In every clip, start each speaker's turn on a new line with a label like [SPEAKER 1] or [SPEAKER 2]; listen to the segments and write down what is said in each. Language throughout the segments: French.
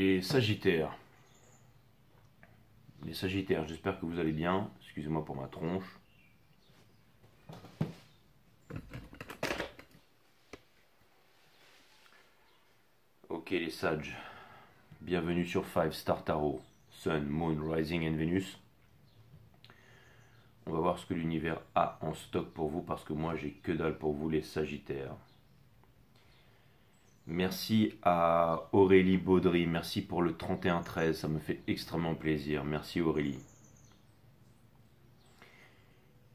[SPEAKER 1] Les Sagittaires. Les Sagittaires, j'espère que vous allez bien. Excusez-moi pour ma tronche. Ok les Sages, bienvenue sur 5 Star Tarot, Sun, Moon, Rising and Venus. On va voir ce que l'univers a en stock pour vous parce que moi j'ai que dalle pour vous les Sagittaires. Merci à Aurélie Baudry, merci pour le 31-13, ça me fait extrêmement plaisir. Merci Aurélie.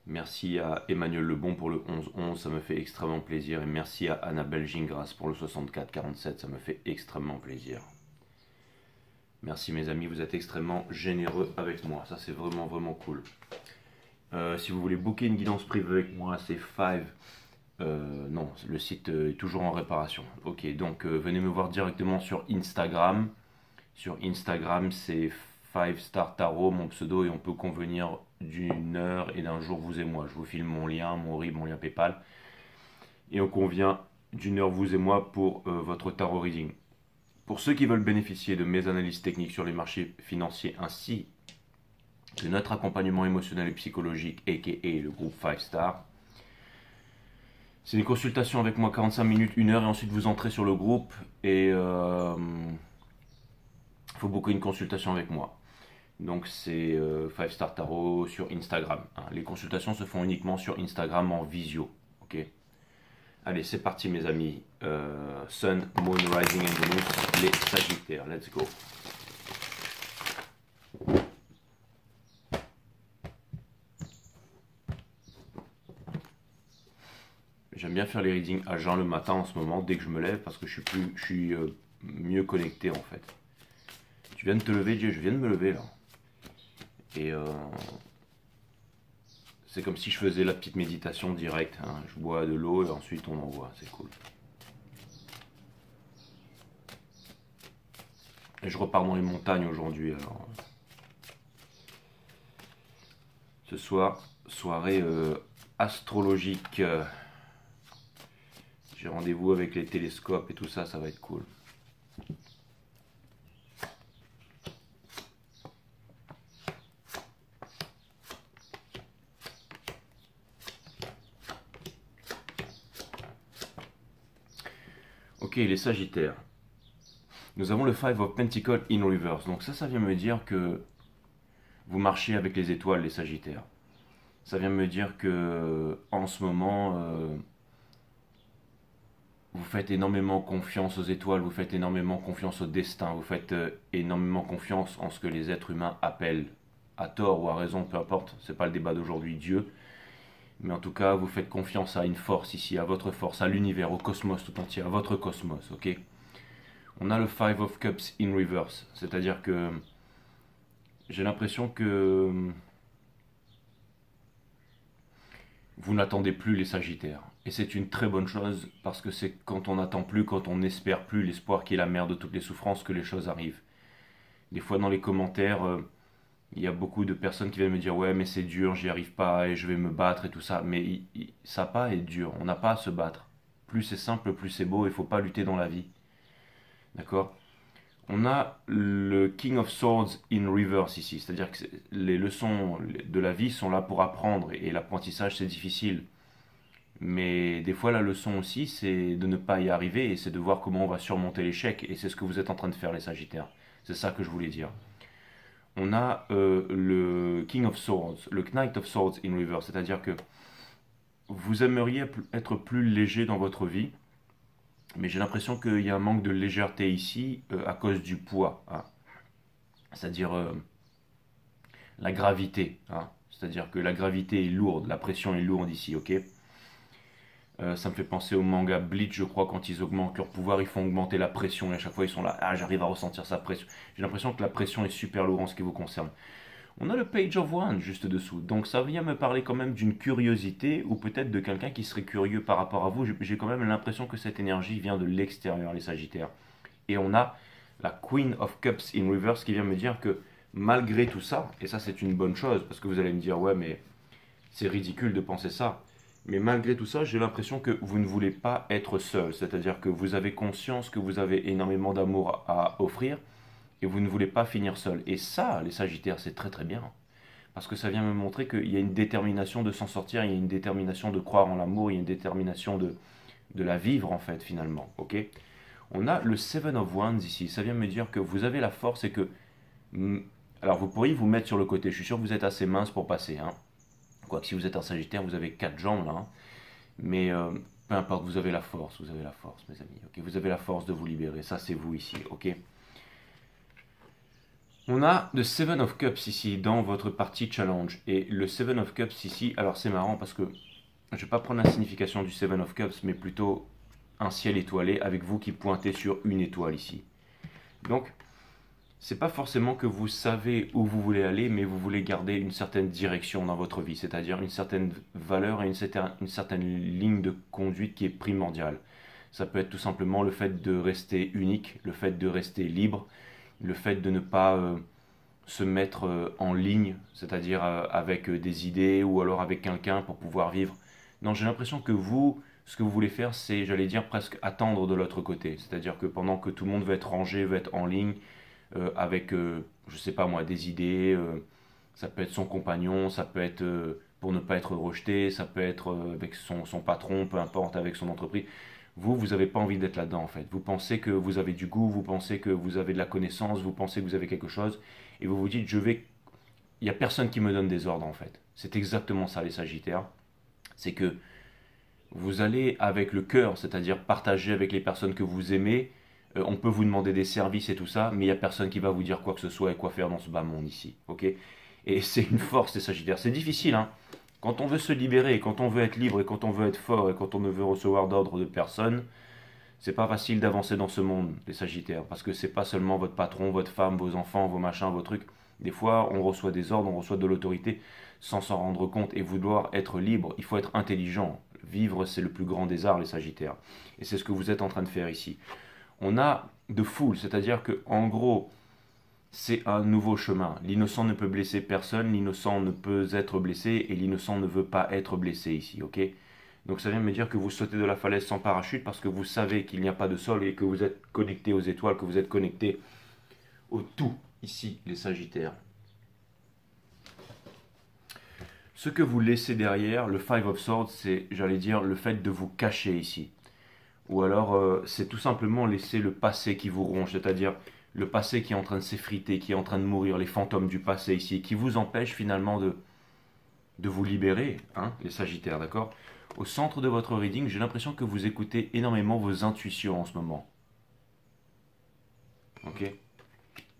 [SPEAKER 1] Merci à Emmanuel Lebon pour le 11-11, ça me fait extrêmement plaisir. Et merci à Annabelle Gingras pour le 64-47, ça me fait extrêmement plaisir. Merci mes amis, vous êtes extrêmement généreux avec moi, ça c'est vraiment vraiment cool. Si vous voulez booker une guidance privée avec moi, c'est 5. Non, le site est toujours en réparation. Ok, donc venez me voir directement sur Instagram. Sur Instagram, c'est 5 Star Tarot, mon pseudo, et on peut convenir d'une heure et d'un jour, vous et moi. Je vous file mon lien, mon RIB, mon lien PayPal. Et on convient d'une heure, vous et moi, pour votre tarot reading. Pour ceux qui veulent bénéficier de mes analyses techniques sur les marchés financiers ainsi que notre accompagnement émotionnel et psychologique, a.k.a. le groupe 5 Star, c'est une consultation avec moi, 45 minutes, 1 heure, et ensuite vous entrez sur le groupe et il faut booker une consultation avec moi. Donc c'est 5 Star Tarot sur Instagram. Hein. Les consultations se font uniquement sur Instagram en visio. Ok. Allez, c'est parti mes amis. Sun, Moon, Rising and Venus, les Sagittaires. Let's go. J'aime bien faire les readings à jeun le matin en ce moment, dès que je me lève, parce que je suis mieux connecté en fait. Tu viens de te lever, Dieu, je viens de me lever là. Et c'est comme si je faisais la petite méditation directe. Hein. Je bois de l'eau et ensuite on envoie, c'est cool. Et je repars dans les montagnes aujourd'hui. Alors, ce soir, soirée astrologique. J'ai rendez-vous avec les télescopes et tout ça, ça va être cool. Ok, les Sagittaires. Nous avons le 5 of Pentacles in reverse. Donc ça vient me dire que vous marchez avec les étoiles, les Sagittaires. Ça vient me dire que en ce moment, vous faites énormément confiance aux étoiles, vous faites énormément confiance au destin, vous faites énormément confiance en ce que les êtres humains appellent, à tort ou à raison, peu importe, c'est pas le débat d'aujourd'hui, Dieu. Mais en tout cas, vous faites confiance à une force ici, à votre force, à l'univers, au cosmos tout entier, à votre cosmos, ok? On a le 5 of Cups in reverse, c'est-à-dire que j'ai l'impression que vous n'attendez plus les Sagittaires. Et c'est une très bonne chose parce que c'est quand on n'attend plus, quand on n'espère plus, l'espoir qui est la mère de toutes les souffrances, que les choses arrivent. Des fois dans les commentaires, il y a beaucoup de personnes qui viennent me dire « Ouais mais c'est dur, j'y arrive pas et je vais me battre et tout ça ». Mais ça n'a pas à être dur, on n'a pas à se battre. Plus c'est simple, plus c'est beau, il ne faut pas lutter dans la vie. D'accord ? On a le King of Swords in reverse ici, c'est-à-dire que les leçons de la vie sont là pour apprendre et l'apprentissage c'est difficile. Mais des fois la leçon aussi c'est de ne pas y arriver et c'est de voir comment on va surmonter l'échec et c'est ce que vous êtes en train de faire les Sagittaires. C'est ça que je voulais dire. On a le King of Swords, le Knight of Swords in reverse, c'est-à-dire que vous aimeriez être plus léger dans votre vie. Mais j'ai l'impression qu'il y a un manque de légèreté ici à cause du poids. Hein. C'est-à-dire la gravité. Hein. C'est-à-dire que la gravité est lourde, la pression est lourde ici, ok? Ça me fait penser au manga Bleach, je crois, quand ils augmentent leur pouvoir, ils font augmenter la pression. Et à chaque fois, ils sont là, ah, j'arrive à ressentir sa pression. J'ai l'impression que la pression est super lourde en ce qui vous concerne. On a le Page of Wands juste dessous. Donc ça vient me parler quand même d'une curiosité ou peut-être de quelqu'un qui serait curieux par rapport à vous. J'ai quand même l'impression que cette énergie vient de l'extérieur, les Sagittaires. Et on a la Queen of Cups in reverse qui vient me dire que malgré tout ça, et ça c'est une bonne chose, parce que vous allez me dire, ouais mais c'est ridicule de penser ça. Mais malgré tout ça, j'ai l'impression que vous ne voulez pas être seul. C'est-à-dire que vous avez conscience que vous avez énormément d'amour à offrir. et vous ne voulez pas finir seul. Et ça, les Sagittaires, c'est très très bien. Parce que ça vient me montrer qu'il y a une détermination de s'en sortir, il y a une détermination de croire en l'amour, il y a une détermination de la vivre en fait finalement. Ok. On a le Seven of Wands ici. Ça vient me dire que vous avez la force et que... Alors vous pourriez vous mettre sur le côté. Je suis sûr que vous êtes assez mince pour passer. Hein. Quoique si vous êtes un Sagittaire, vous avez quatre jambes là. Hein. Mais peu importe, vous avez la force, mes amis. Ok, vous avez la force de vous libérer. Ça, c'est vous ici. Ok. On a le Seven of Cups ici dans votre partie challenge. Et le Seven of Cups ici, alors c'est marrant parce que je ne vais pas prendre la signification du Seven of Cups, mais plutôt un ciel étoilé avec vous qui pointez sur une étoile ici. Donc, c'est pas forcément que vous savez où vous voulez aller, mais vous voulez garder une certaine direction dans votre vie, c'est-à-dire une certaine valeur et une certaine ligne de conduite qui est primordiale. Ça peut être tout simplement le fait de rester unique, le fait de rester libre, le fait de ne pas se mettre en ligne, c'est-à-dire avec des idées ou alors avec quelqu'un pour pouvoir vivre. Non, j'ai l'impression que vous, ce que vous voulez faire, c'est, j'allais dire, presque attendre de l'autre côté. C'est-à-dire que pendant que tout le monde veut être rangé, veut être en ligne, avec, je sais pas moi, des idées, ça peut être son compagnon, ça peut être pour ne pas être rejeté, ça peut être avec son patron, peu importe, avec son entreprise. Vous n'avez pas envie d'être là-dedans en fait. Vous pensez que vous avez du goût, vous pensez que vous avez de la connaissance, vous pensez que vous avez quelque chose, et vous vous dites, il n'y a personne qui me donne des ordres en fait. C'est exactement ça les Sagittaires. C'est que vous allez avec le cœur, c'est-à-dire partager avec les personnes que vous aimez. On peut vous demander des services et tout ça, mais il n'y a personne qui va vous dire quoi que ce soit et quoi faire dans ce bas monde ici. Ok. Et c'est une force les Sagittaires. C'est difficile, hein. Quand on veut se libérer, quand on veut être libre et quand on veut être fort et quand on ne veut recevoir d'ordre de personne, c'est pas facile d'avancer dans ce monde, les Sagittaires, parce que c'est pas seulement votre patron, votre femme, vos enfants, vos machins, vos trucs. Des fois, on reçoit des ordres, on reçoit de l'autorité sans s'en rendre compte et vouloir être libre. Il faut être intelligent. Vivre, c'est le plus grand des arts, les Sagittaires. Et c'est ce que vous êtes en train de faire ici. On a de foule, c'est-à-dire que en gros, c'est un nouveau chemin. L'innocent ne peut blesser personne, l'innocent ne peut être blessé et l'innocent ne veut pas être blessé ici, ok? Donc ça vient me dire que vous sautez de la falaise sans parachute parce que vous savez qu'il n'y a pas de sol et que vous êtes connecté aux étoiles, que vous êtes connecté au tout ici, les Sagittaires. Ce que vous laissez derrière, le Five of Swords, c'est, j'allais dire, le fait de vous cacher ici. Ou alors, c'est tout simplement laisser le passé qui vous ronge, c'est-à-dire le passé qui est en train de s'effriter, qui est en train de mourir, les fantômes du passé ici, qui vous empêchent finalement de vous libérer, hein, les Sagittaires, d'accord? Au centre de votre reading, j'ai l'impression que vous écoutez énormément vos intuitions en ce moment. Ok?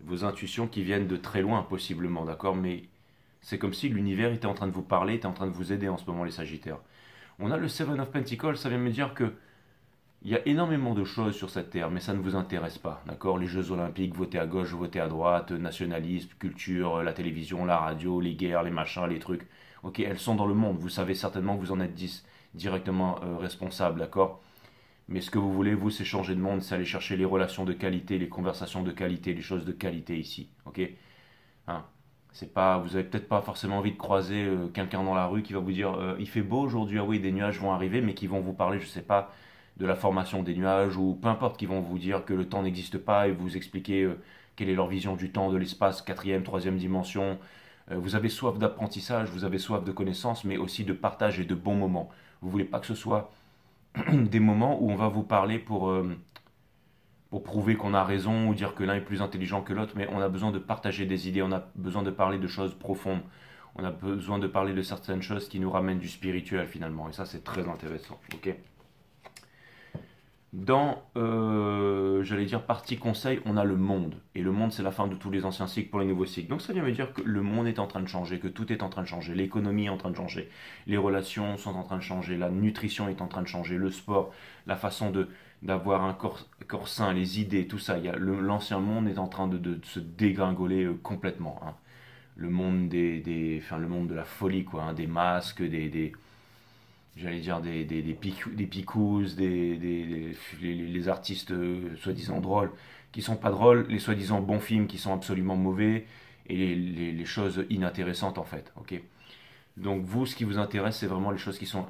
[SPEAKER 1] Vos intuitions qui viennent de très loin, possiblement, d'accord? Mais c'est comme si l'univers était en train de vous parler, était en train de vous aider en ce moment, les Sagittaires. On a le Seven of Pentacles, ça vient me dire que il y a énormément de choses sur cette terre, mais ça ne vous intéresse pas, d'accord? Les Jeux Olympiques, voter à gauche, voter à droite, nationalisme, culture, la télévision, la radio, les guerres, les machins, les trucs. Ok, elles sont dans le monde, vous savez certainement que vous en êtes directement responsable, d'accord? Mais ce que vous voulez, vous, c'est changer de monde, c'est aller chercher les relations de qualité, les conversations de qualité, les choses de qualité ici, ok? Hein? C'est pas, vous avez peut-être pas forcément envie de croiser quelqu'un dans la rue qui va vous dire il fait beau aujourd'hui, ah oui, des nuages vont arriver, mais qui vont vous parler, je sais pas, de la formation des nuages ou peu importe, qui vont vous dire que le temps n'existe pas et vous expliquer quelle est leur vision du temps, de l'espace, quatrième, troisième dimension. Vous avez soif d'apprentissage, vous avez soif de connaissances, mais aussi de partage et de bons moments. Vous voulez pas que ce soit des moments où on va vous parler pour prouver qu'on a raison ou dire que l'un est plus intelligent que l'autre, mais on a besoin de partager des idées, on a besoin de parler de choses profondes, on a besoin de parler de certaines choses qui nous ramènent du spirituel finalement, et ça c'est très intéressant, ok? Dans, j'allais dire, partie conseil, on a le monde. Et le monde, c'est la fin de tous les anciens cycles pour les nouveaux cycles. Donc ça vient me dire que le monde est en train de changer, que tout est en train de changer. L'économie est en train de changer. Les relations sont en train de changer. La nutrition est en train de changer. Le sport, la façon d'avoir un corps sain, les idées, tout ça. L'ancien monde est en train de se dégringoler complètement, hein. Le monde enfin, le monde de la folie, quoi, hein, des masques, j'allais dire des picous, les artistes soi-disant drôles, qui sont pas drôles, les soi-disant bons films qui sont absolument mauvais, et les choses inintéressantes en fait, ok? Donc vous, ce qui vous intéresse, c'est vraiment les choses qui sont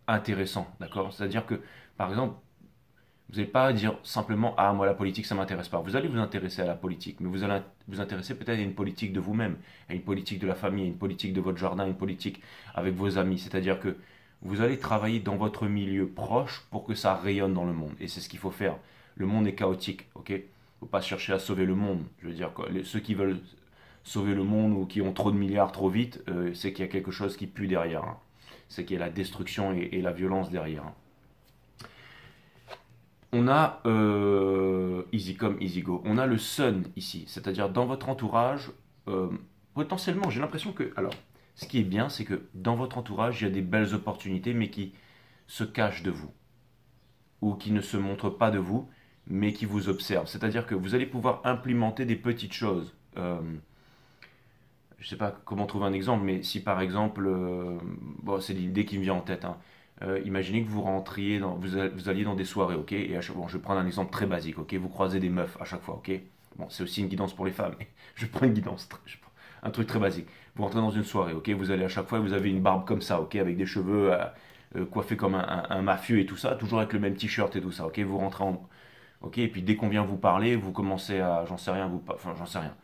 [SPEAKER 1] intéressantes, d'accord? C'est-à-dire que, par exemple, Vous n'allez pas dire simplement, ah, moi, la politique, ça ne m'intéresse pas. Vous allez vous intéresser à la politique, mais vous allez vous intéresser peut-être à une politique de vous-même, à une politique de la famille, à une politique de votre jardin, une politique avec vos amis. C'est-à-dire que vous allez travailler dans votre milieu proche pour que ça rayonne dans le monde. Et c'est ce qu'il faut faire. Le monde est chaotique, ok? Il ne faut pas chercher à sauver le monde. Je veux dire, quoi, ceux qui veulent sauver le monde ou qui ont trop de milliards trop vite, c'est qu'il y a quelque chose qui pue derrière, hein. C'est qu'il y a la destruction et la violence derrière, hein. On a Easy Come, Easy Go. On a le Sun ici, c'est-à-dire dans votre entourage, euh, potentiellement, j'ai l'impression que... Alors, ce qui est bien, c'est que dans votre entourage, il y a des belles opportunités, mais qui se cachent de vous, ou qui ne se montrent pas de vous, mais qui vous observent. C'est-à-dire que vous allez pouvoir implémenter des petites choses. Je ne sais pas comment trouver un exemple, mais si par exemple, bon, c'est l'idée qui me vient en tête, hein. Imaginez que vous rentriez vous alliez dans des soirées, ok? Et bon, je vais prendre un exemple très basique, ok? Vous croisez des meufs à chaque fois, ok? Bon, c'est aussi une guidance pour les femmes, mais je prends une guidance, un truc très basique. Vous rentrez dans une soirée, ok? Vous allez à chaque fois, vous avez une barbe comme ça, ok? Avec des cheveux coiffés comme un mafieux et tout ça, toujours avec le même t-shirt et tout ça, ok? Vous rentrez ok? Et puis dès qu'on vient vous parler, vous commencez à, j'en sais rien, enfin, j'en sais rien.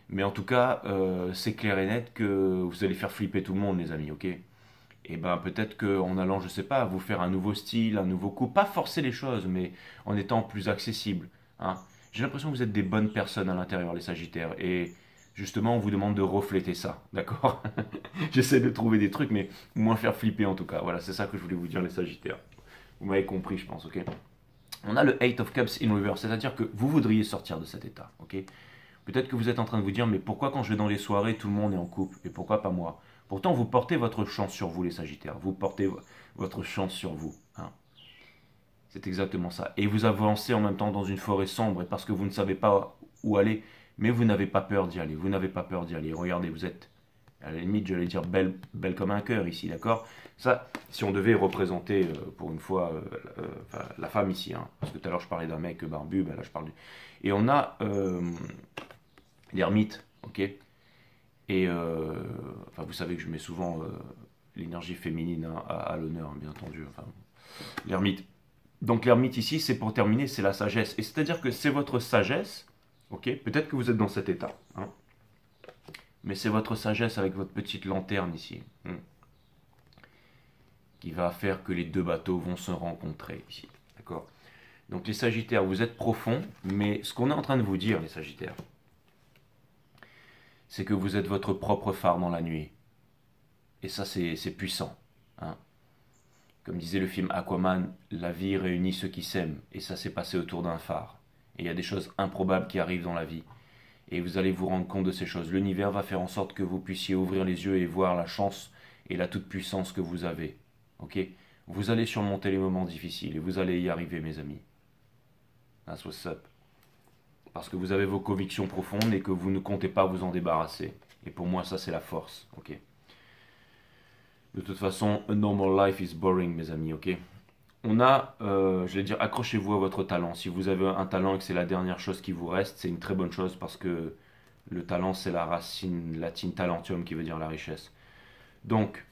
[SPEAKER 1] Mais en tout cas, c'est clair et net que vous allez faire flipper tout le monde, les amis, ok? Et ben peut-être qu'en allant, je sais pas, vous faire un nouveau style, un nouveau coup, pas forcer les choses, mais en étant plus accessible, hein. J'ai l'impression que vous êtes des bonnes personnes à l'intérieur, les Sagittaires, et justement, on vous demande de refléter ça, d'accord? J'essaie de trouver des trucs, mais moins faire flipper en tout cas. Voilà, c'est ça que je voulais vous dire, les Sagittaires. Vous m'avez compris, je pense, ok? On a le Eight of Cups in reverse, c'est-à-dire que vous voudriez sortir de cet état, ok? Peut-être que vous êtes en train de vous dire, mais pourquoi quand je vais dans les soirées, tout le monde est en couple, et pourquoi pas moi? Pourtant, vous portez votre chance sur vous, les Sagittaires. Vous portez votre chance sur vous, hein. C'est exactement ça. Et vous avancez en même temps dans une forêt sombre, et parce que vous ne savez pas où aller, mais vous n'avez pas peur d'y aller. Vous n'avez pas peur d'y aller. Regardez, vous êtes, à la limite, j'allais dire belle, belle comme un cœur ici, d'accord? Ça, si on devait représenter pour une fois enfin, la femme ici, hein, parce que tout à l'heure je parlais d'un mec barbu, ben là je parle du... Et on a l'ermite, ok? Et enfin, vous savez que je mets souvent l'énergie féminine, hein, à l'honneur, bien entendu. Enfin, l'ermite. Donc l'ermite ici, c'est pour terminer, c'est la sagesse. Et c'est-à-dire que c'est votre sagesse, ok? Peut-être que vous êtes dans cet état, hein, mais c'est votre sagesse avec votre petite lanterne ici, qui va faire que les deux bateaux vont se rencontrer ici, d'accord? Donc les Sagittaires, vous êtes profonds, mais ce qu'on est en train de vous dire, les Sagittaires, c'est que vous êtes votre propre phare dans la nuit. Et ça, c'est puissant, hein. Comme disait le film Aquaman, la vie réunit ceux qui s'aiment. Et ça s'est passé autour d'un phare. Et il y a des choses improbables qui arrivent dans la vie. Et vous allez vous rendre compte de ces choses. L'univers va faire en sorte que vous puissiez ouvrir les yeux et voir la chance et la toute-puissance que vous avez. Ok? Vous allez surmonter les moments difficiles et vous allez y arriver, mes amis. That's what's up. Parce que vous avez vos convictions profondes et que vous ne comptez pas vous en débarrasser. Et pour moi, ça, c'est la force. Ok? De toute façon, a normal life is boring, mes amis, ok? On a, je vais dire, accrochez-vous à votre talent. Si vous avez un talent et que c'est la dernière chose qui vous reste, c'est une très bonne chose parce que le talent, c'est la racine latine talentium qui veut dire la richesse. Donc,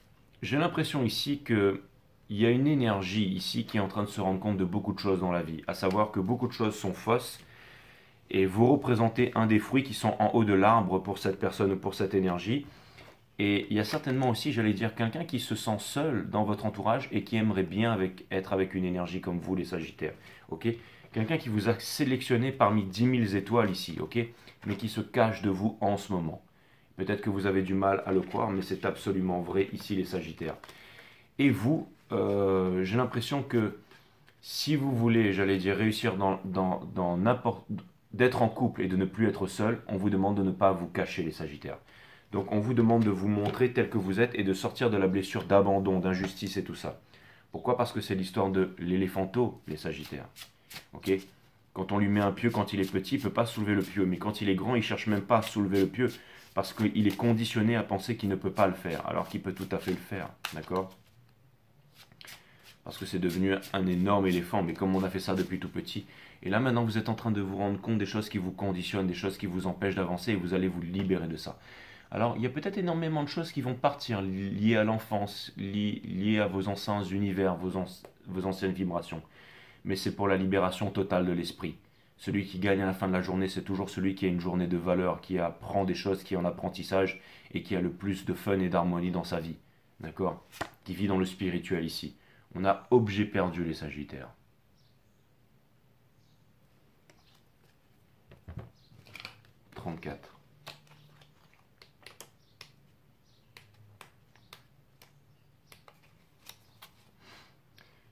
[SPEAKER 1] j'ai l'impression ici que il y a une énergie ici qui est en train de se rendre compte de beaucoup de choses dans la vie. À savoir que beaucoup de choses sont fausses et vous représentez un des fruits qui sont en haut de l'arbre pour cette personne ou pour cette énergie. Et il y a certainement aussi, j'allais dire, quelqu'un qui se sent seul dans votre entourage et qui aimerait bien être avec une énergie comme vous, les Sagittaires. Ok? Quelqu'un qui vous a sélectionné parmi 10 000 étoiles ici, ok? Mais qui se cache de vous en ce moment. Peut-être que vous avez du mal à le croire, mais c'est absolument vrai ici, les Sagittaires. Et vous, j'ai l'impression que si vous voulez, j'allais dire, réussir dans n'importe... d'être en couple et de ne plus être seul, on vous demande de ne pas vous cacher, les Sagittaires. Donc on vous demande de vous montrer tel que vous êtes et de sortir de la blessure d'abandon, d'injustice et tout ça. Pourquoi? Parce que c'est l'histoire de l'éléphanto, les Sagittaires. Ok? Quand on lui met un pieu, quand il est petit, il ne peut pas soulever le pieu. Mais quand il est grand, il ne cherche même pas à soulever le pieu. Parce qu'il est conditionné à penser qu'il ne peut pas le faire. Alors qu'il peut tout à fait le faire. D'accord? Parce que c'est devenu un énorme éléphant. Mais comme on a fait ça depuis tout petit. Et là maintenant, vous êtes en train de vous rendre compte des choses qui vous conditionnent, des choses qui vous empêchent d'avancer. Et vous allez vous libérer de ça. Alors, il y a peut-être énormément de choses qui vont partir liées à l'enfance, liées à vos anciens univers, vos anciennes vibrations. mais c'est pour la libération totale de l'esprit. Celui qui gagne à la fin de la journée, c'est toujours celui qui a une journée de valeur, qui apprend des choses, qui est en apprentissage et qui a le plus de fun et d'harmonie dans sa vie. D'accord? Qui vit dans le spirituel ici. On a objet perdu les Sagittaires. 34.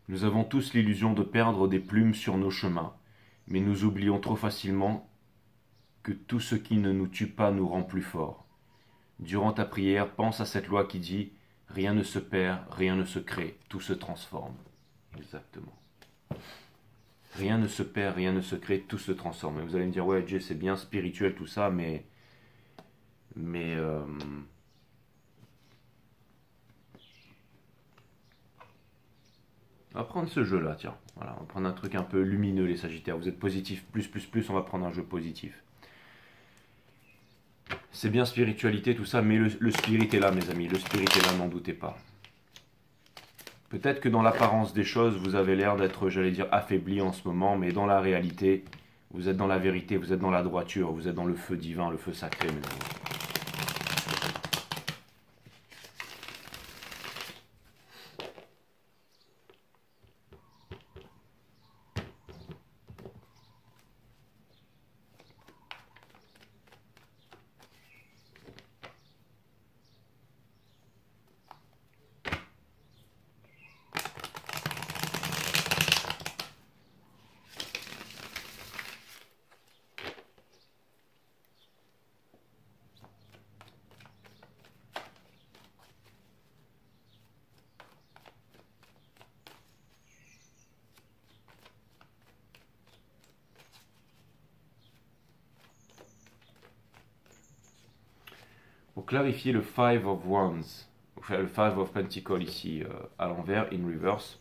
[SPEAKER 1] Nous avons tous l'illusion de perdre des plumes sur nos chemins, mais nous oublions trop facilement que tout ce qui ne nous tue pas nous rend plus forts. Durant ta prière, pense à cette loi qui dit « Rien ne se perd, rien ne se crée, tout se transforme. » Exactement. Rien ne se perd, rien ne se crée, tout se transforme. Et vous allez me dire « Ouais, Jay, c'est bien spirituel tout ça, mais on va prendre ce jeu-là, tiens. Voilà, on va prendre un truc un peu lumineux, les Sagittaires. Vous êtes positif, plus, on va prendre un jeu positif. C'est bien spiritualité, tout ça, mais le spirit est là, mes amis. Le spirit est là, n'en doutez pas. Peut-être que dans l'apparence des choses, vous avez l'air d'être, j'allais dire, affaibli en ce moment, mais dans la réalité, vous êtes dans la vérité, vous êtes dans la droiture, vous êtes dans le feu divin, le feu sacré, mes amis. Pour clarifier le Five of Wands, le Five of Pentacles ici à l'envers, in reverse,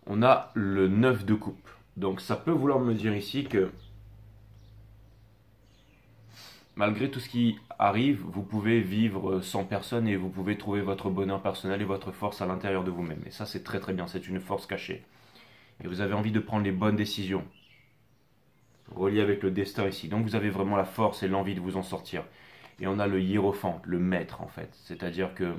[SPEAKER 1] on a le 9 de coupe. Donc ça peut vouloir me dire ici que malgré tout ce qui arrive, vous pouvez vivre sans personne et vous pouvez trouver votre bonheur personnel et votre force à l'intérieur de vous-même. Et ça c'est très très bien, c'est une force cachée. Et vous avez envie de prendre les bonnes décisions, relié avec le destin ici. Donc vous avez vraiment la force et l'envie de vous en sortir. Et on a le hiérophante, le maître en fait. C'est-à-dire que...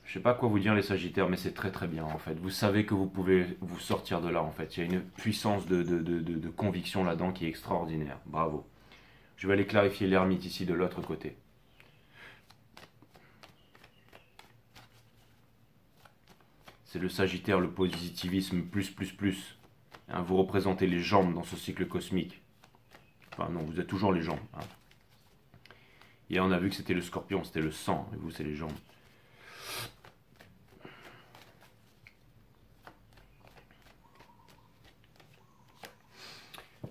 [SPEAKER 1] Je sais pas quoi vous dire les Sagittaires, mais c'est très très bien en fait. Vous savez que vous pouvez vous sortir de là en fait. Il y a une puissance de conviction là-dedans qui est extraordinaire. Bravo. Je vais aller clarifier l'ermite ici de l'autre côté. C'est le Sagittaire, le positivisme plus. Hein, vous représentez les jambes dans ce cycle cosmique. Enfin non, vous êtes toujours les jambes. Hein. Hier on a vu que c'était le Scorpion, c'était le sang, et vous c'est les jambes.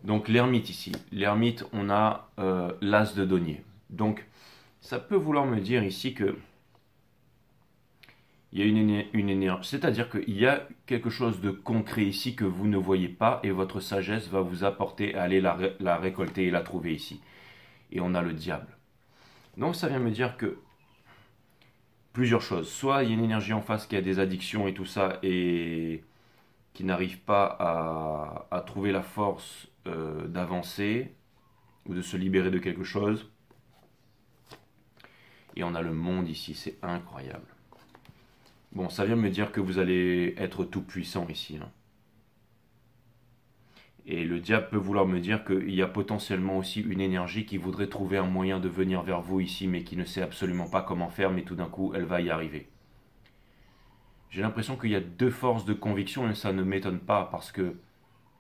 [SPEAKER 1] Donc l'ermite ici, l'ermite on a l'as de denier. Donc ça peut vouloir me dire ici que il y a une énergie, c'est-à-dire qu'il y a quelque chose de concret ici que vous ne voyez pas et votre sagesse va vous apporter à aller la récolter et la trouver ici. Et on a le diable. Donc ça vient me dire que plusieurs choses. Soit il y a une énergie en face qui a des addictions et tout ça et qui n'arrive pas à trouver la force d'avancer ou de se libérer de quelque chose. Et on a le monde ici, c'est incroyable. Bon, ça vient me dire que vous allez être tout puissant ici. Hein. Et le diable peut vouloir me dire qu'il y a potentiellement aussi une énergie qui voudrait trouver un moyen de venir vers vous ici, mais qui ne sait absolument pas comment faire, mais tout d'un coup, elle va y arriver. J'ai l'impression qu'il y a deux forces de conviction et ça ne m'étonne pas parce que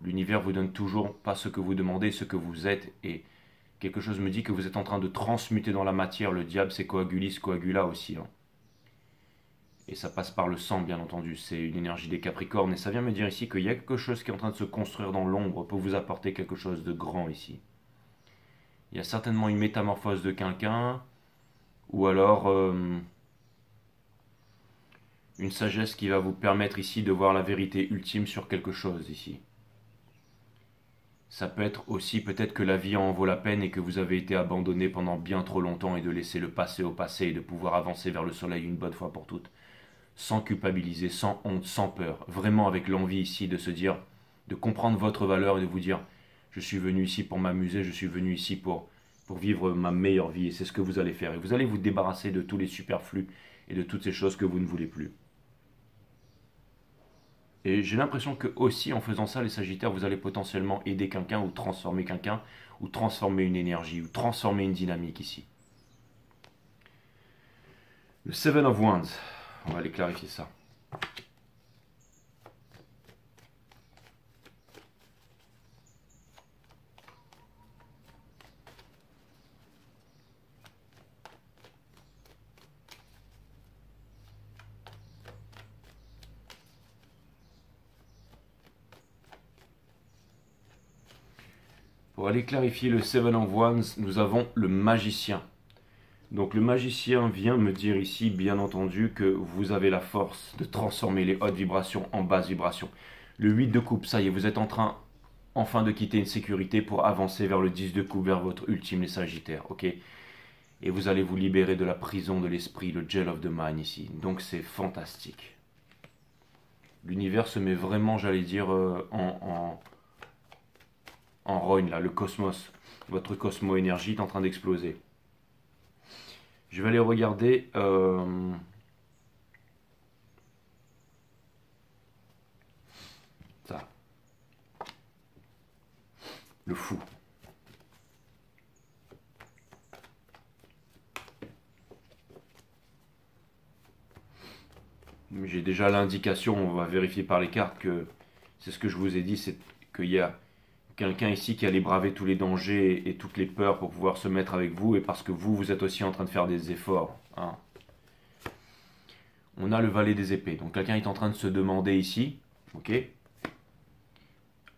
[SPEAKER 1] l'univers vous donne toujours pas ce que vous demandez, ce que vous êtes. Et quelque chose me dit que vous êtes en train de transmuter dans la matière. Le diable, c'est coagulis, coagula aussi. Hein. Et ça passe par le sang, bien entendu. C'est une énergie des Capricornes. Et ça vient me dire ici qu'il y a quelque chose qui est en train de se construire dans l'ombre pour vous apporter quelque chose de grand ici. Il y a certainement une métamorphose de quelqu'un. Ou alors une sagesse qui va vous permettre ici de voir la vérité ultime sur quelque chose ici. Ça peut être aussi peut-être que la vie en vaut la peine et que vous avez été abandonné pendant bien trop longtemps et de laisser le passé au passé et de pouvoir avancer vers le soleil une bonne fois pour toutes. sans culpabiliser, sans honte, sans peur. Vraiment avec l'envie ici de se dire, de comprendre votre valeur et de vous dire, je suis venu ici pour m'amuser, je suis venu ici pour vivre ma meilleure vie. Et c'est ce que vous allez faire. Et vous allez vous débarrasser de tous les superflus et de toutes ces choses que vous ne voulez plus. Et j'ai l'impression que aussi en faisant ça, les Sagittaires, vous allez potentiellement aider quelqu'un ou transformer une énergie ou transformer une dynamique ici. Le Seven of Wands, on va aller clarifier ça. Pour aller clarifier le Seven of Wands, nous avons le magicien. Donc le magicien vient me dire ici, bien entendu, que vous avez la force de transformer les hautes vibrations en basses vibrations. Le 8 de coupe, ça y est, vous êtes en train enfin de quitter une sécurité pour avancer vers le 10 de coupe, vers votre ultime, les Sagittaires, ok? Et vous allez vous libérer de la prison de l'esprit, le jail of the mind ici. Donc c'est fantastique. L'univers se met vraiment, j'allais dire, en rogne, là, le cosmos. Votre cosmo-énergie est en train d'exploser. Je vais aller regarder... ça. Le fou. J'ai déjà l'indication, on va vérifier par les cartes que c'est ce que je vous ai dit, c'est qu'il y a quelqu'un ici qui allait braver tous les dangers et toutes les peurs pour pouvoir se mettre avec vous, et parce que vous êtes aussi en train de faire des efforts. Hein. On a le valet des épées, donc quelqu'un est en train de se demander ici, ok,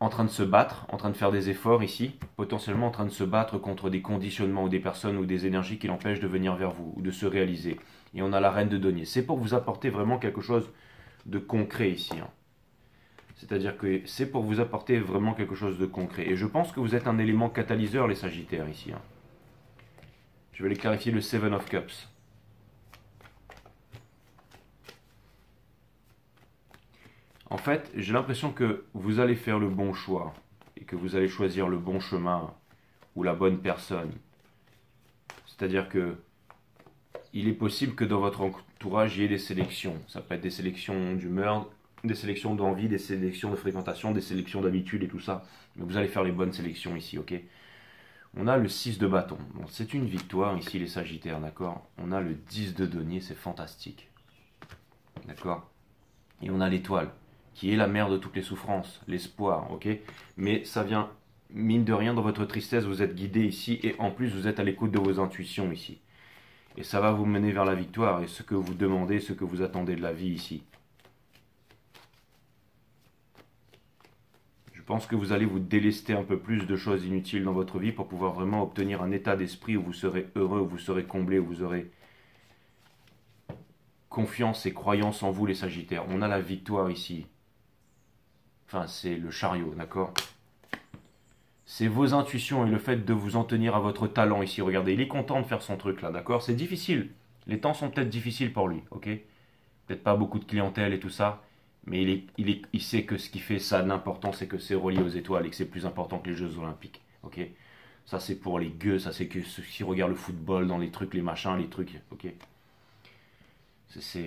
[SPEAKER 1] en train de se battre, en train de faire des efforts ici, potentiellement en train de se battre contre des conditionnements ou des personnes ou des énergies qui l'empêchent de venir vers vous ou de se réaliser. Et on a la reine de denier. C'est pour vous apporter vraiment quelque chose de concret ici. Hein. C'est-à-dire que c'est pour vous apporter vraiment quelque chose de concret. Et je pense que vous êtes un élément catalyseur, les Sagittaires, ici. Hein. Je vais aller clarifier le Seven of Cups. En fait, j'ai l'impression que vous allez faire le bon choix et que vous allez choisir le bon chemin ou la bonne personne. C'est-à-dire que il est possible que dans votre entourage, il y ait des sélections. Ça peut être des sélections d'humeur, des sélections d'envie, des sélections de fréquentation, des sélections d'habitude et tout ça. Mais vous allez faire les bonnes sélections ici, ok? On a le 6 de bâton. Bon, c'est une victoire ici, les Sagittaires, d'accord? On a le 10 de denier, c'est fantastique. D'accord? Et on a l'étoile, qui est la mère de toutes les souffrances, l'espoir, ok? Mais ça vient, mine de rien, dans votre tristesse, vous êtes guidé ici, et en plus, vous êtes à l'écoute de vos intuitions ici. Et ça va vous mener vers la victoire, et ce que vous demandez, ce que vous attendez de la vie ici. Je pense que vous allez vous délester un peu plus de choses inutiles dans votre vie pour pouvoir vraiment obtenir un état d'esprit où vous serez heureux, où vous serez comblé, où vous aurez confiance et croyance en vous, les Sagittaires. On a la victoire ici. Enfin, c'est le chariot, d'accord? C'est vos intuitions et le fait de vous en tenir à votre talent ici. Regardez, il est content de faire son truc là, d'accord? C'est difficile. Les temps sont peut-être difficiles pour lui, ok? Peut-être pas beaucoup de clientèle et tout ça. Mais il sait que ce qui fait ça d'important, c'est que c'est relié aux étoiles et que c'est plus important que les Jeux Olympiques, ok? Ça, c'est pour les gueux, ça, c'est que ceux qui regardent le football dans les trucs, les machins, les trucs, ok?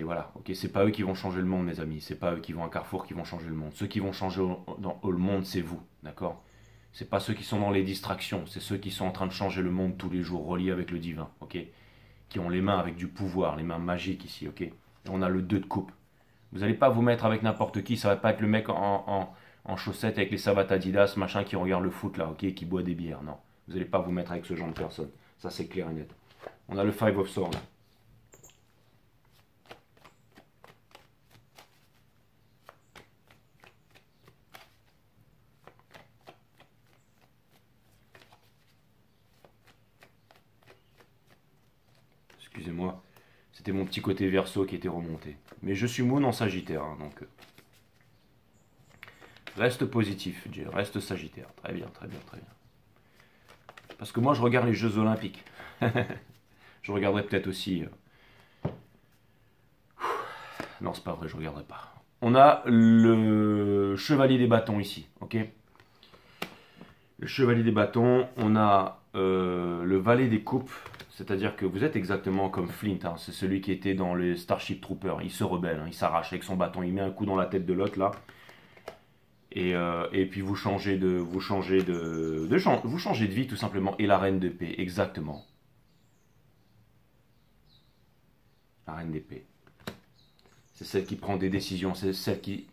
[SPEAKER 1] Voilà, ok, c'est pas eux qui vont changer le monde, mes amis. C'est pas eux qui vont à Carrefour qui vont changer le monde. Ceux qui vont changer le monde, c'est vous, d'accord? C'est pas ceux qui sont dans les distractions, c'est ceux qui sont en train de changer le monde tous les jours, reliés avec le divin, ok? Qui ont les mains avec du pouvoir, les mains magiques ici, ok? Et on a le 2 de coupe. Vous n'allez pas vous mettre avec n'importe qui, ça va pas être le mec en chaussettes avec les savates Adidas, machin, qui regarde le foot là, ok? Qui boit des bières, non. Vous n'allez pas vous mettre avec ce genre de personne. Ça, c'est clair et net. On a le 5 of Swords. Excusez-moi, c'était mon petit côté verso qui était remonté. Mais je suis moon en Sagittaire, hein, donc reste positif, Jay, reste Sagittaire. Très bien, très bien, très bien. Parce que moi, je regarde les Jeux Olympiques. Je regarderai peut-être aussi Non, c'est pas vrai, je regarderai pas. On a le chevalier des bâtons ici, ok? Le chevalier des bâtons, on a le valet des coupes, c'est-à-dire que vous êtes exactement comme Flint, hein, c'est celui qui était dans les Starship Troopers, il se rebelle, hein, il s'arrache avec son bâton, il met un coup dans la tête de l'autre là, et puis vous changez vous changez de vie tout simplement, et la reine d'épée, exactement, la reine d'épée. C'est celle qui prend des décisions, c'est celle qui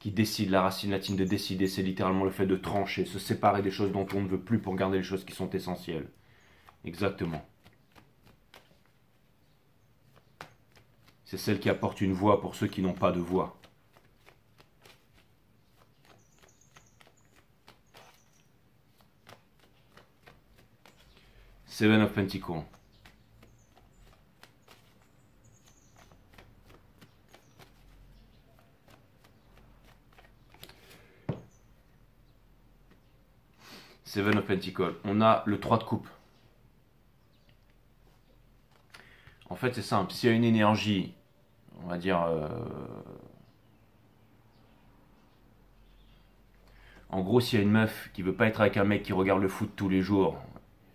[SPEAKER 1] décide. La racine latine de décider, c'est littéralement le fait de trancher, se séparer des choses dont on ne veut plus pour garder les choses qui sont essentielles. Exactement. C'est celle qui apporte une voix pour ceux qui n'ont pas de voix. Seven of Pentacles. Seven of Pentacles. On a le 3 de coupe. En fait, c'est simple. S'il y a une énergie, on va dire... en gros, s'il y a une meuf qui veut pas être avec un mec qui regarde le foot tous les jours,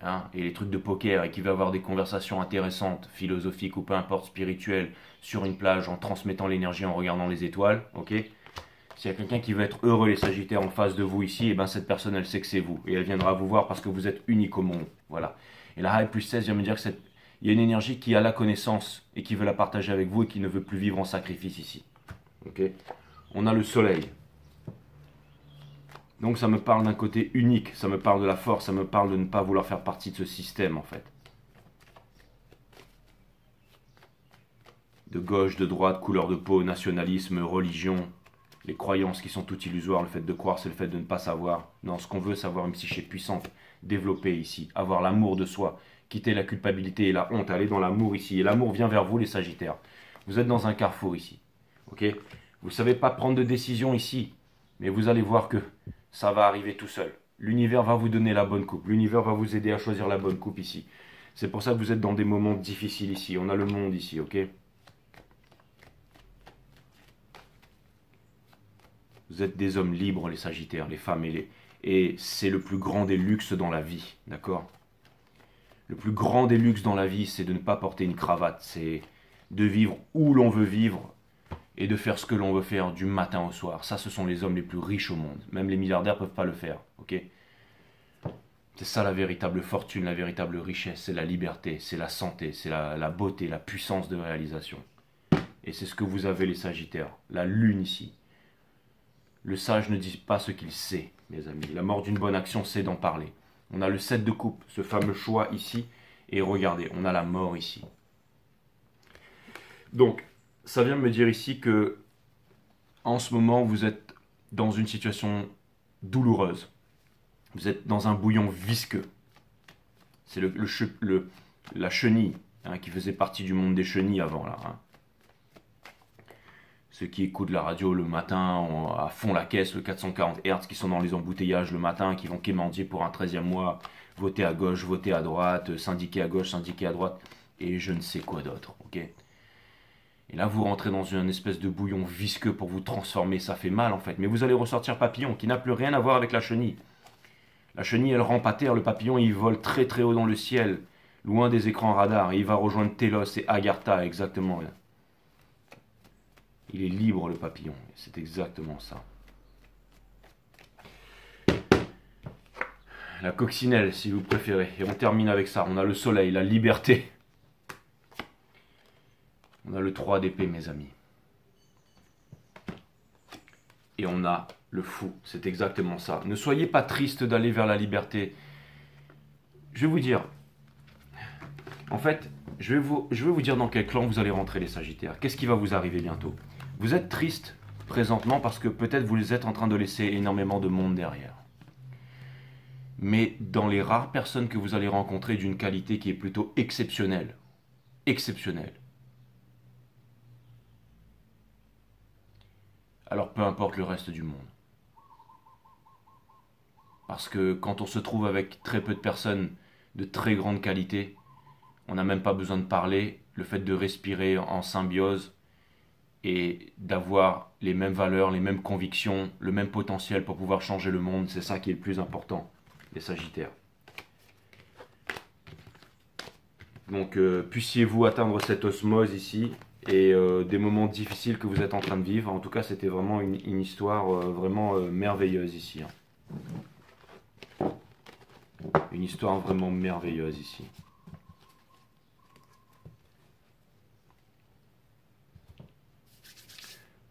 [SPEAKER 1] hein, et les trucs de poker, et qui veut avoir des conversations intéressantes, philosophiques ou peu importe, spirituelles, sur une plage, en transmettant l'énergie, en regardant les étoiles, ok? S'il y a quelqu'un qui veut être heureux, les Sagittaires, en face de vous ici, et ben cette personne, elle sait que c'est vous. Et elle viendra vous voir parce que vous êtes unique au monde. Voilà. Et la High plus 16 vient me dire que il y a une énergie qui a la connaissance et qui veut la partager avec vous et qui ne veut plus vivre en sacrifice ici. Ok. On a le soleil. Donc ça me parle d'un côté unique, ça me parle de la force, ça me parle de ne pas vouloir faire partie de ce système en fait. De gauche, de droite, couleur de peau, nationalisme, religion, les croyances qui sont toutes illusoires, le fait de croire c'est le fait de ne pas savoir. Non, ce qu'on veut, c'est avoir une psyché puissante, développée ici, avoir l'amour de soi, quitter la culpabilité et la honte, aller dans l'amour ici. Et l'amour vient vers vous les Sagittaires. Vous êtes dans un carrefour ici, ok? Vous ne savez pas prendre de décision ici, mais vous allez voir que ça va arriver tout seul. L'univers va vous donner la bonne coupe. L'univers va vous aider à choisir la bonne coupe ici. C'est pour ça que vous êtes dans des moments difficiles ici. On a le monde ici, ok? Vous êtes des hommes libres, les Sagittaires, les femmes et c'est le plus grand des luxes dans la vie, d'accord? Le plus grand des luxes dans la vie, c'est de ne pas porter une cravate. C'est de vivre où l'on veut vivre et de faire ce que l'on veut faire du matin au soir. Ça, ce sont les hommes les plus riches au monde. Même les milliardaires ne peuvent pas le faire, ok? C'est ça la véritable fortune, la véritable richesse, c'est la liberté, c'est la santé, c'est la beauté, la puissance de réalisation. Et c'est ce que vous avez les Sagittaires, la lune ici. Le sage ne dit pas ce qu'il sait, mes amis. La mort d'une bonne action, c'est d'en parler. On a le 7 de coupe, ce fameux choix ici. Et regardez, on a la mort ici. Donc, ça vient me dire ici que, en ce moment, vous êtes dans une situation douloureuse. Vous êtes dans un bouillon visqueux. C'est la chenille, hein, qui faisait partie du monde des chenilles avant, là. Hein. Ceux qui écoutent la radio le matin à fond la caisse, le 440 Hz, qui sont dans les embouteillages le matin, qui vont quémander pour un 13e mois, voter à gauche, voter à droite, syndiquer à gauche, syndiquer à droite, et je ne sais quoi d'autre, ok? Et là, vous rentrez dans une espèce de bouillon visqueux pour vous transformer, ça fait mal en fait, mais vous allez ressortir papillon, qui n'a plus rien à voir avec la chenille. La chenille, elle rampe à terre, le papillon, il vole très très haut dans le ciel, loin des écrans radars, et il va rejoindre Telos et Agartha, exactement, là. Il est libre, le papillon. C'est exactement ça. La coccinelle, si vous préférez. Et on termine avec ça. On a le soleil, la liberté. On a le 3 d'épée, mes amis. Et on a le fou. C'est exactement ça. Ne soyez pas triste d'aller vers la liberté. Je vais vous dire. En fait, je vais vous dire dans quel clan vous allez rentrer, les Sagittaires. Qu'est-ce qui va vous arriver bientôt? Vous êtes triste présentement parce que peut-être vous êtes en train de laisser énormément de monde derrière. Mais dans les rares personnes que vous allez rencontrer d'une qualité qui est plutôt exceptionnelle. Exceptionnelle. Alors peu importe le reste du monde. Parce que quand on se trouve avec très peu de personnes de très grande qualité, on n'a même pas besoin de parler. Le fait de respirer en symbiose, et d'avoir les mêmes valeurs, les mêmes convictions, le même potentiel pour pouvoir changer le monde. C'est ça qui est le plus important, les Sagittaires. Donc puissiez-vous atteindre cette osmose ici et des moments difficiles que vous êtes en train de vivre. En tout cas, c'était vraiment une histoire vraiment merveilleuse ici. Hein. Une histoire vraiment merveilleuse ici.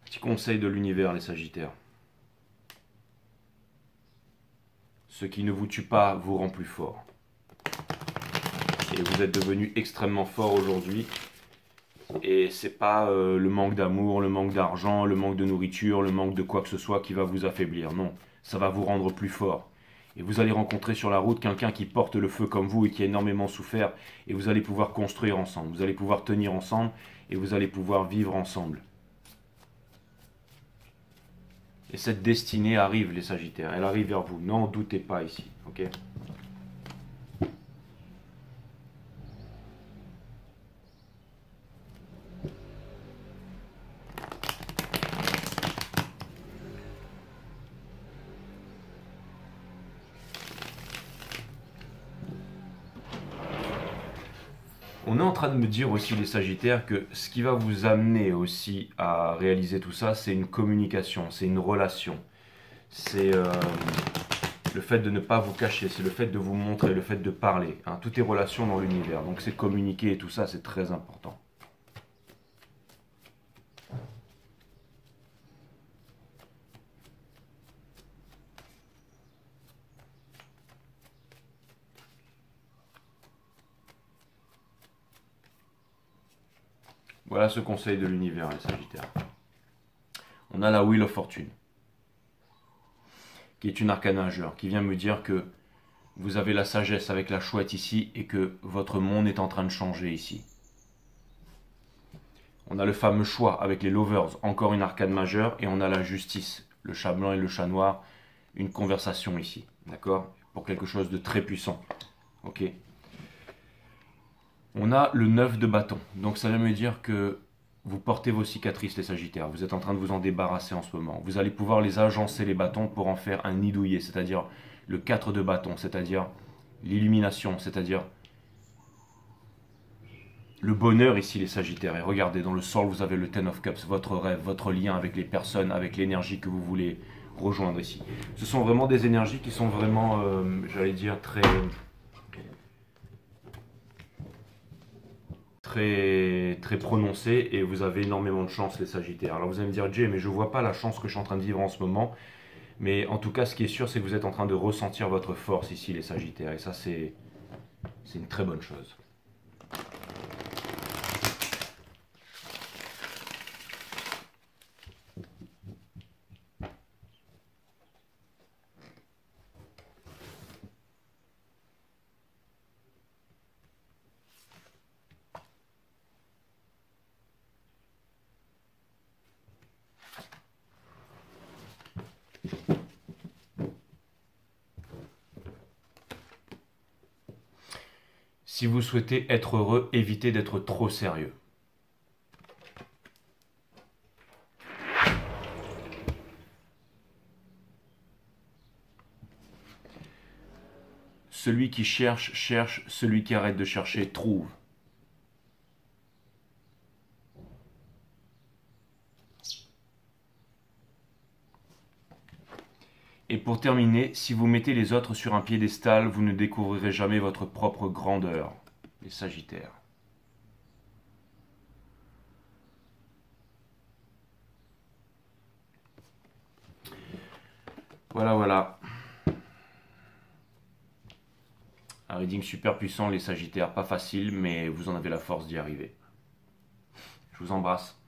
[SPEAKER 1] Petit conseil de l'univers, les Sagittaires. Ce qui ne vous tue pas vous rend plus fort. Et vous êtes devenu extrêmement fort aujourd'hui. Et c'est pas le manque d'amour, le manque d'argent, le manque de nourriture, le manque de quoi que ce soit qui va vous affaiblir. Non, ça va vous rendre plus fort. Et vous allez rencontrer sur la route quelqu'un qui porte le feu comme vous et qui a énormément souffert. Et vous allez pouvoir construire ensemble. Vous allez pouvoir tenir ensemble et vous allez pouvoir vivre ensemble. Et cette destinée arrive, les Sagittaires. Elle arrive vers vous. N'en doutez pas ici. Ok ? On est en train de me dire aussi, les Sagittaires, que ce qui va vous amener aussi à réaliser tout ça, c'est une communication, c'est une relation. C'est le fait de ne pas vous cacher, c'est le fait de vous montrer, le fait de parler. Hein. Tout est relation dans l'univers, donc c'est communiquer et tout ça, c'est très important. Voilà ce conseil de l'univers, les Sagittaires. On a la Wheel of Fortune, qui est une arcane majeure, qui vient me dire que vous avez la sagesse avec la chouette ici et que votre monde est en train de changer ici. On a le fameux choix avec les lovers, encore une arcane majeure, et on a la justice, le chat blanc et le chat noir, une conversation ici, d'accord? Pour quelque chose de très puissant, ok? On a le 9 de bâton, donc ça veut me dire que vous portez vos cicatrices, les Sagittaires, vous êtes en train de vous en débarrasser en ce moment. Vous allez pouvoir les agencer, les bâtons, pour en faire un nid douillet, c'est-à-dire le 4 de bâton, c'est-à-dire l'illumination, c'est-à-dire le bonheur ici, les Sagittaires. Et regardez, dans le sol, vous avez le Ten of Cups, votre rêve, votre lien avec les personnes, avec l'énergie que vous voulez rejoindre ici. Ce sont vraiment des énergies qui sont vraiment, j'allais dire, très prononcées, et vous avez énormément de chance, les Sagittaires. Alors vous allez me dire, Jay, mais je vois pas la chance que je suis en train de vivre en ce moment. Mais en tout cas, ce qui est sûr, c'est que vous êtes en train de ressentir votre force ici, les Sagittaires. Et ça, c'est une très bonne chose. Si vous souhaitez être heureux, évitez d'être trop sérieux. Celui qui cherche, cherche. Celui qui arrête de chercher, trouve. Et pour terminer, si vous mettez les autres sur un piédestal, vous ne découvrirez jamais votre propre grandeur, les Sagittaires. Voilà, voilà. Un reading super puissant, les Sagittaires. Pas facile, mais vous en avez la force d'y arriver. Je vous embrasse.